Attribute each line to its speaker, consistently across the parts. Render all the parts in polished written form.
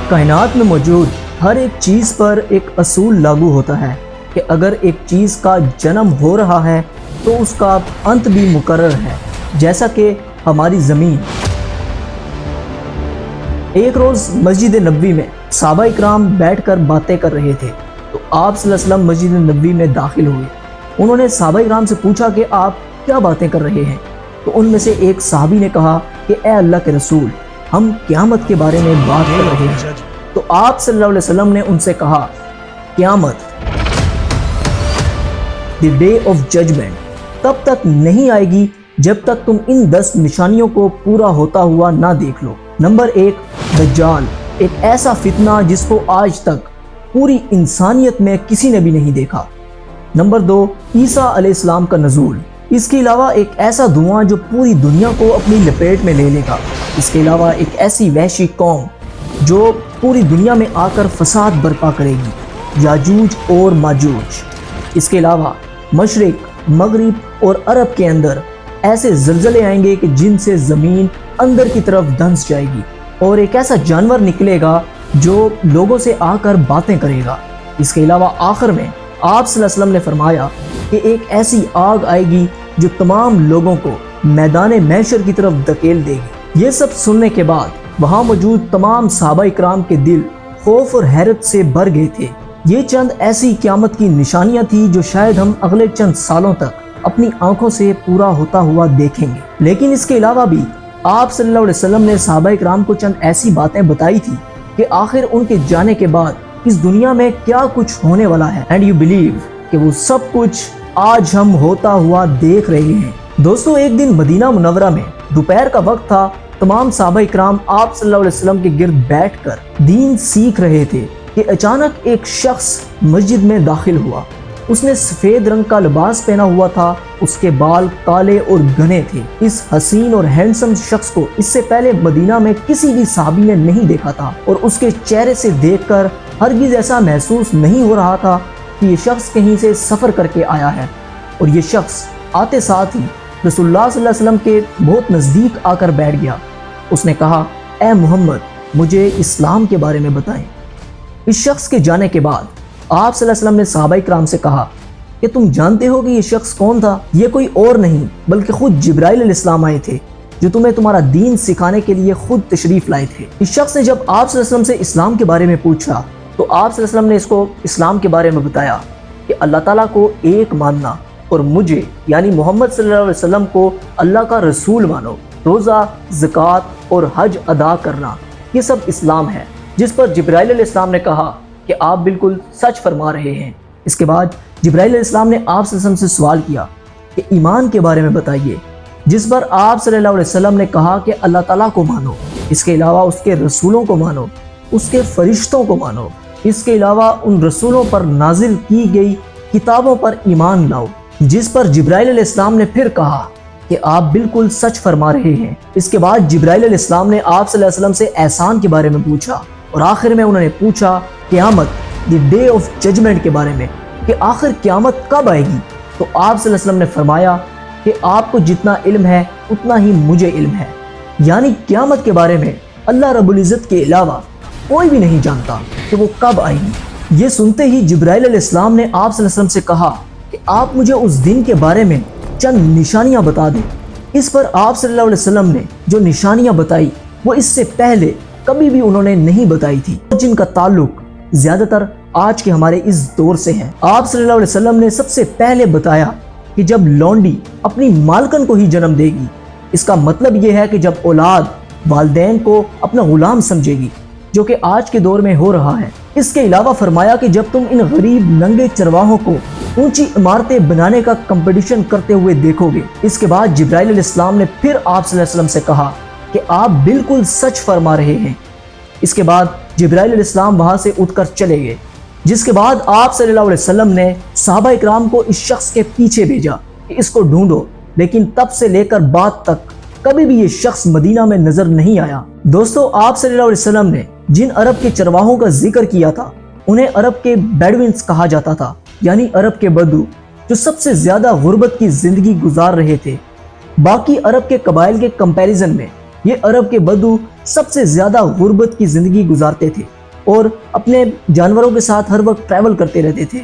Speaker 1: کائنات میں موجود ہر ایک چیز پر ایک اصول لاگو ہوتا ہے کہ اگر ایک چیز کا جنم ہو رہا ہے تو اس کا انت بھی مقرر ہے، جیسا کہ ہماری زمین۔ ایک روز مسجد نبوی میں صحابہ اکرام بیٹھ کر باتیں کر رہے تھے تو آپ صلی اللہ علیہ وسلم مسجد نبوی میں داخل ہوئے۔ انہوں نے صحابہ اکرام سے پوچھا کہ آپ کیا باتیں کر رہے ہیں؟ تو ان میں سے ایک صحابی نے کہا کہ اے اللہ کے رسول، ہم قیامت کے بارے میں بات کر رہے ہیں۔ تو آپ صلی اللہ علیہ وسلم نے ان سے کہا، قیامت، دی ڈے آف ججمنٹ، تب تک نہیں آئے گی جب تک تم ان 10 نشانیوں کو پورا ہوتا ہوا نہ دیکھ لو۔ نمبر 1، دجال، ایک ایسا فتنہ جس کو آج تک پوری انسانیت میں کسی نے بھی نہیں دیکھا۔ نمبر 2، عیسیٰ علیہ السلام کا نزول، اس کے علاوہ ایک ایسا دھواں جو پوری دنیا کو اپنی لپیٹ میں لے لے گا۔ اس کے علاوہ ایک ایسی وحشی قوم جو پوری دنیا میں آ کر فساد برپا کرے گی، یاجوج اور ماجوج۔ اس کے علاوہ مشرق، مغرب اور عرب کے اندر ایسے زلزلے آئیں گے کہ جن سے زمین اندر کی طرف دھنس جائے گی، اور ایک ایسا جانور نکلے گا جو لوگوں سے آ کر باتیں کرے گا۔ اس کے علاوہ آخر میں آپ صلی اللہ علیہ وسلم نے فرمایا کہ ایک ایسی آگ آئے گی جو تمام لوگوں کو میدان محشر کی طرف دھکیل دے گی۔ یہ سب سننے کے بعد وہاں موجود تمام صحابہ اکرام کے دل خوف اور حیرت سے بھر گئے تھے۔ یہ چند ایسی قیامت کی نشانیاں تھیں جو شاید ہم اگلے چند سالوں تک اپنی آنکھوں سے پورا ہوتا ہوا دیکھیں گے، لیکن اس کے علاوہ بھی آپ صلی اللہ علیہ وسلم نے صحابہ اکرام کو چند ایسی باتیں بتائی تھی کہ آخر ان کے جانے کے بعد اس دنیا میں کیا کچھ ہونے والا ہے، اینڈ یو بلیو کہ وہ سب کچھ آج ہم ہوتا ہوا دیکھ رہے ہیں۔ دوستو، ایک دن مدینہ منورہ میں دوپہر کا وقت تھا، تمام صحابہ اکرام آپ صلی اللہ علیہ وسلم کے گرد بیٹھ کر دین سیکھ رہے تھے کہ اچانک ایک شخص مسجد میں داخل ہوا۔ اس نے سفید رنگ کا لباس پہنا ہوا تھا، اس کے بال کالے اور گھنے تھے۔ اس حسین اور ہینڈسم شخص کو اس سے پہلے مدینہ میں کسی بھی صحابی نے نہیں دیکھا تھا، اور اس کے چہرے سے دیکھ کر ہرگز ایسا محسوس نہیں ہو رہا تھا کہ یہ شخص کہیں سے سفر کر کے آیا ہے۔ اور یہ شخص آتے ساتھ ہی رسول اللہ صلی اللہ علیہ وسلم کے بہت نزدیک آ کر بیٹھ گیا۔ اس نے کہا، اے محمد، مجھے اسلام کے بارے میں بتائیں۔ اس شخص کے جانے کے بعد آپ صلی اللہ علیہ وسلم نے صحابہ اکرام سے کہا کہ تم جانتے ہو کہ یہ شخص کون تھا؟ یہ کوئی اور نہیں بلکہ خود جبرائیل علیہ السلام آئے تھے جو تمہیں تمہارا دین سکھانے کے لیے خود تشریف لائے تھے۔ اس شخص نے جب آپ صلی اللہ علیہ وسلم سے اسلام کے بارے میں پوچھا تو آپ صلی اللہ علیہ وسلم نے اس کو اسلام کے بارے میں بتایا کہ اللہ تعالیٰ کو ایک ماننا اور مجھے یعنی محمد صلی اللہ علیہ وسلم کو اللہ کا رسول مانو، روزہ، زکوٰۃ اور حج ادا کرنا، یہ سب اسلام ہے۔ جس پر جبرائیل علیہ السلام نے کہا کہ آپ بالکل سچ فرما رہے ہیں۔ اس کے بعد جبرائیل علیہ السلام نے آپ صلی اللہ علیہ وسلم سے سوال کیا کہ ایمان کے بارے میں بتائیے، جس پر آپ صلی اللہ علیہ وسلم نے کہا کہ اللہ تعالیٰ کو مانو، اس کے علاوہ اس کے رسولوں کو مانو، اس کے فرشتوں کو مانو، اس کے علاوہ ان رسولوں پر نازل کی گئی کتابوں پر ایمان لاؤ۔ جس پر جبرائیل علیہ السلام نے پھر کہا کہ آپ بالکل سچ فرما رہے ہیں۔ اس کے بعد جبرائیل علیہ السلام نے آپ صلی اللہ علیہ وسلم سے احسان کے بارے میں پوچھا، اور آخر میں انہوں نے پوچھا قیامت، دی ڈے آف ججمنٹ کے بارے میں کہ آخر قیامت کب آئے گی۔ تو آپ صلی اللہ علیہ وسلم نے فرمایا کہ آپ کو جتنا علم ہے اتنا ہی مجھے علم ہے، یعنی قیامت کے بارے میں اللہ رب العزت کے علاوہ کوئی بھی نہیں جانتا کہ وہ کب آئے گی۔ یہ سنتے ہی جبرائیل علیہ السلام نے آپ صلی اللہ علیہ وسلم سے کہا کہ آپ مجھے اس دن کے بارے میں چند نشانیاں بتا دیں۔ اس پر آپ صلی اللہ علیہ وسلم نے جو نشانیاں بتائی وہ اس سے پہلے کبھی بھی انہوں نے نہیں بتائی تھی، جن کا تعلق زیادہ تر آج کے ہمارے اس دور سے ہے۔ آپ صلی اللہ علیہ وسلم نے سب سے پہلے بتایا کہ جب لونڈی اپنی مالکن کو ہی جنم دے گی، اس کا مطلب یہ ہے کہ جب اولاد والدین کو اپنا غلام سمجھے گی، جو کہ آج کے دور میں ہو رہا ہے۔ اس کے علاوہ فرمایا کہ جب تم ان غریب ننگے چرواہوں کو اونچی عمارتیں بنانے کا کمپٹیشن کرتے ہوئے دیکھو گے۔ اس کے بعد جبرائیل علیہ السلام نے پھر آپ صلی اللہ علیہ وسلم سے کہا کہ آپ بالکل سچ فرما رہے ہیں۔ اس کے بعد جبرائیل علیہ السلام وہاں سے اٹھ کر چلے گئے، جس کے بعد آپ صلی اللہ علیہ وسلم نے صحابہ اکرام کو اس شخص کے پیچھے بھیجا کہ اس کو ڈھونڈو، لیکن تب سے لے کر بعد تک کبھی بھی یہ شخص مدینہ میں نظر نہیں آیا۔ دوستو، آپ صلی اللہ علیہ وسلم نے جن عرب کے چرواہوں کا ذکر کیا تھا انہیں عرب کے بیڈوینز کہا جاتا تھا، یعنی عرب کے بدو، جو سب سے زیادہ غربت کی زندگی گزار رہے تھے۔ باقی عرب کے قبائل کے کمپیریزن میں یہ عرب کے بدو سب سے زیادہ غربت کی زندگی گزارتے تھے اور اپنے جانوروں کے ساتھ ہر وقت ٹریول کرتے رہتے تھے۔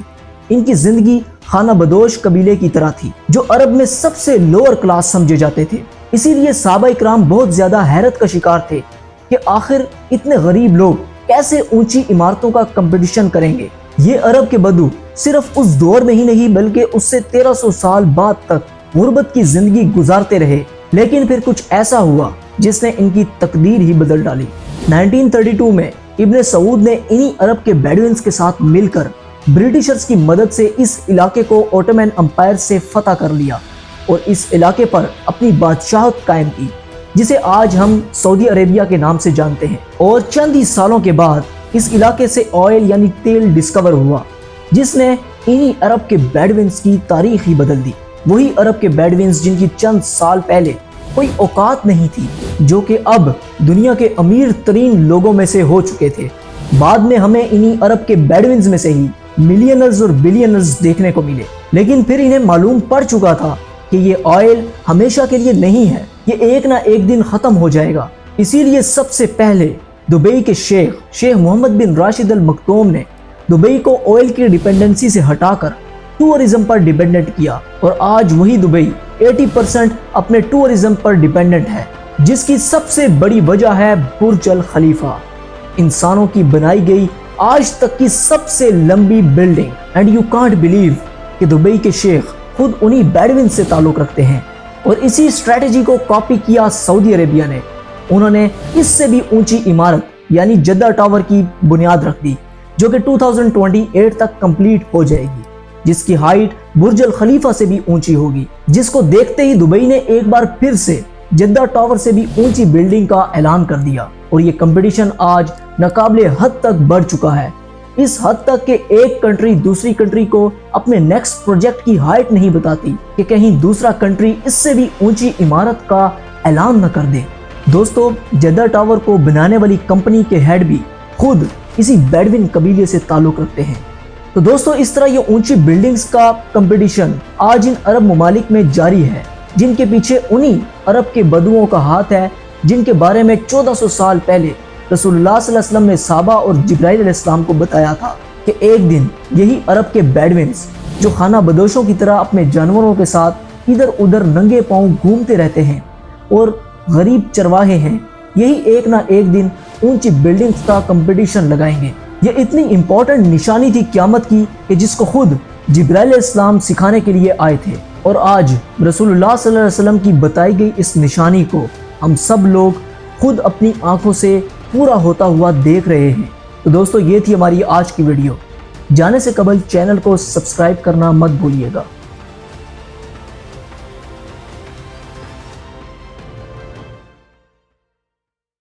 Speaker 1: ان کی زندگی خانہ بدوش قبیلے کی طرح تھی جو عرب میں سب سے لوور کلاس سمجھے جاتے تھے۔ اسی لیے صحابہ اکرام بہت زیادہ حیرت کا شکار تھے کہ آخر اتنے غریب لوگ کیسے اونچی عمارتوں کا کمپٹیشن کریں گے۔ یہ عرب کے بدو صرف اس دور میں ہی نہیں بلکہ اس سے 1300 سال بعد تک غربت کی زندگی گزارتے رہے، لیکن پھر کچھ ایسا ہوا جس نے ان کی تقدیر ہی بدل ڈالی۔ 1932 میں ابن سعود نے انہی عرب کے بیڈوینز کے ساتھ مل کر برٹشرز کی مدد سے اس علاقے کو اوٹومن امپائر سے فتح کر لیا اور اس علاقے پر اپنی بادشاہت قائم کی، جسے آج ہم سعودی عربیہ کے نام سے جانتے ہیں۔ اور چند ہی سالوں کے بعد اس علاقے سے آئل یعنی تیل ڈسکور ہوا، جس نے انہی عرب کے بیڈوینز کی تاریخ ہی بدل دی۔ وہی عرب کے بیڈوینز جن کی چند سال پہلے کوئی اوقات نہیں تھی، جو کہ اب دنیا کے امیر ترین لوگوں میں سے ہو چکے تھے۔ بعد میں ہمیں انہی عرب کے بیڈوینز میں سے ہی ملینرز اور بلینرز دیکھنے کو ملے، لیکن پھر انہیں معلوم پڑ چکا تھا کہ یہ آئل ہمیشہ کے لیے نہیں ہے، یہ ایک نہ ایک دن ختم ہو جائے گا۔ اسی لیے سب سے پہلے دبئی کے شیخ محمد بن راشد المکتوم نے دبئی کو آئل کی ڈیپینڈنسی سے ہٹا کر ٹورزم پر ڈیپینڈنٹ کیا، اور آج وہی دبئی 80% اپنے ٹورزم پر ڈیپینڈنٹ ہے، جس کی سب سے بڑی وجہ ہے برج الخلیفہ، انسانوں کی بنائی گئی آج تک کی سب سے لمبی building. And you can't believe کہ دبئی کے شیخ خود انہی بیڈوین سے تعلق رکھتے ہیں، اور اسی اسٹریٹجی کو کاپی کیا سعودی عربیہ نے۔ انہوں نے اس سے بھی اونچی عمارت یعنی جدہ ٹاور کی بنیاد رکھ دی، جو کہ 2028 تک کمپلیٹ ہو جائے گی، جس کی ہائٹ برج الخلیفہ سے بھی اونچی ہوگی، جس کو دیکھتے ہی دبئی نے ایک بار پھر سے جدہ ٹاور سے بھی اونچی بلڈنگ کا اعلان کر دیا، اور یہ کمپٹیشن آج ناقابل حد تک بڑھ چکا ہے، اس حد تک کہ ایک کنٹری دوسری کنٹری کو اپنے نیکسٹ پروجیکٹ کی ہائٹ نہیں بتاتی کہ کہیں دوسرا کنٹری اس سے بھی اونچی عمارت کا اعلان نہ کر دے۔ دوستو، جدہ ٹاور کو بنانے والی کمپنی کے ہیڈ بھی خود اسی بیڈوین قبیلے سے تعلق رکھتے ہیں۔ تو دوستو، اس طرح یہ اونچی بلڈنگز کا کمپٹیشن آج ان عرب ممالک میں جاری ہے، جن کے پیچھے انہی عرب کے بدوؤں کا ہاتھ ہے، جن کے بارے میں 1400 سال پہلے رسول اللہ صلی اللہ علیہ وسلم نے صحابہ اور جبرائیل علیہ السلام کو بتایا تھا کہ ایک دن یہی عرب کے بیڈوینز جو خانہ بدوشوں کی طرح اپنے جانوروں کے ساتھ ادھر ادھر ننگے پاؤں گھومتے رہتے ہیں اور غریب چرواہے ہیں، یہی ایک نہ ایک دن اونچی بلڈنگز کا کمپٹیشن لگائیں گے۔ یہ اتنی امپورٹنٹ نشانی تھی قیامت کی کہ جس کو خود جبرائیل علیہ السلام سکھانے کے لیے آئے تھے، اور آج رسول اللہ صلی اللہ علیہ وسلم کی بتائی گئی اس نشانی کو ہم سب لوگ خود اپنی آنکھوں سے پورا ہوتا ہوا دیکھ رہے ہیں۔ تو دوستو، یہ تھی ہماری آج کی ویڈیو۔ جانے سے قبل چینل کو سبسکرائب کرنا مت بھولیے گا۔